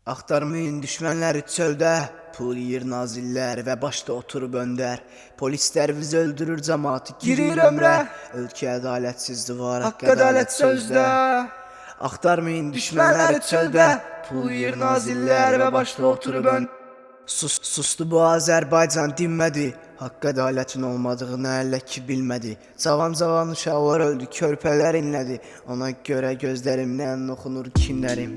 Axtarmayın düşmənləri çöldə, pul yiyir nazillər və başda oturub öndər. Polislər bizi öldürür, cəmaatı girir ömrə. Ölkə ədalətsizdir var, haqq ədalət sözdə. Axtarmayın düşmənləri çöldə, pul yiyir nazillər və başda oturub öndər. Sustu bu Azərbaycan dinmədi, haqq ədalətin olmadığını əllə ki bilmədi. Cavan uşaqlar öldü, körpələr inlədi. Ona görə gözlərimdən oxunur kinlərim.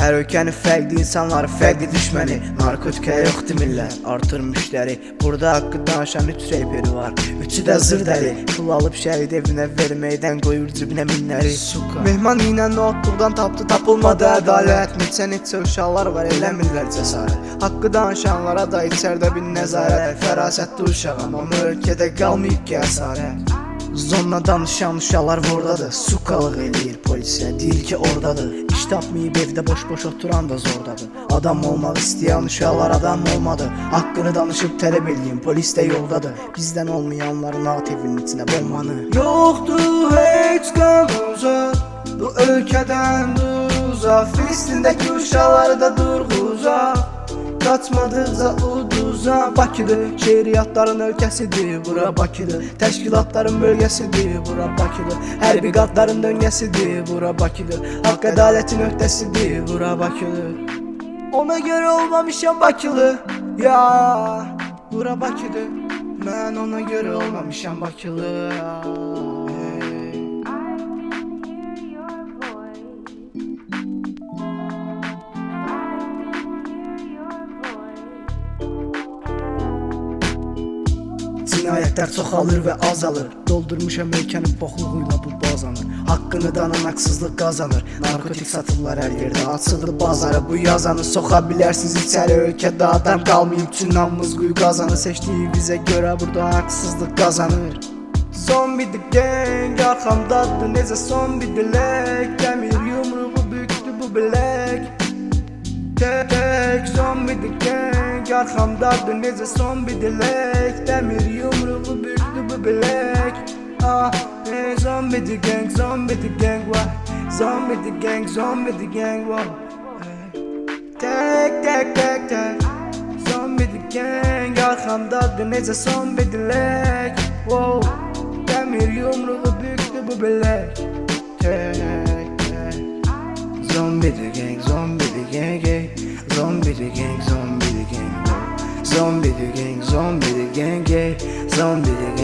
Hər ölkənin fərqli insanları, fərqli düşməni. Narkotikaya yoxdur millət, artır müştəri. Burada haqqı danışan 3 reyperi var, 3'ü də zırdəli. Pul alıb şəhid evinə verməkdən qoyur cibinə minləri. Mehman ilə notluqdan tapdı, tapılmadı ədalət. Neçə uşaqlar var, eləmirlər cəsarət. Haqqı danışanlara da içərdə bir nəzarət. Fərasətli uşağam, amma ölkədə qalmayıb ki əsarət. Zonla danışan uşaqlar vordadır, sukalıq eləyir polisə, deyir ki oradadır. İş tapmayıb evdə boş oturan da zordadır. Adam olmaq istəyən uşaqlar adam olmadı. Haqqını danışıb tələb eləyin, polis də yoldadır. Bizdən olmayanların at evinin içinə bombanı. Yoxdur heç qanunca, bu ölkədən dur uzaq. Filistindəki uşaqları da durğuzaq. Qaçmadıqca uduza Bakıdır, şeiriyyatların ölkəsidir bura Bakıdır. Təşkilatların bölgəsidir bura Bakıdır. Hərbi qadların döngəsidir bura Bakıdır. Haqq ədalətin öhdəsidir bura Bakıdır. Ona görə olmamışam Bakılı, ya bura Bakıdır. Mən ona görə olmamışam Bakılı, ya. Cinayətlər çoxalır və azalır. Doldurmuşam ölkənin boxluğuyla bu bazanı. Haqqını danan haqsızlıq qazanır. Narkotik satırlar hər yerdə, açıldı bazarı. Bu yazanı soxa bilərsiniz içəri. Ölkədə adam qalmayıb üçün namımız quyu qazanı. Seçdiyi bizə görə burada haqsızlıq qazanır. Son bir gang, arxamdadır necə son bir dilək. Dəmir yumruğu büktü bu bilək. Tek son bir gang, arxamdadır necə son bir dilək. Dəmir yumruğu büktü bu bilək. Son bir gang, vay. Son bir gang, vay. Tek son bir gang, arxamdadır necə son bir dilək. Dəmir yumruğu büktü bu bilək. Zombie the gang, zombie the gang, zombie the gang, zombie the gang, zombie the gang, zombie the gang, zombie the gang.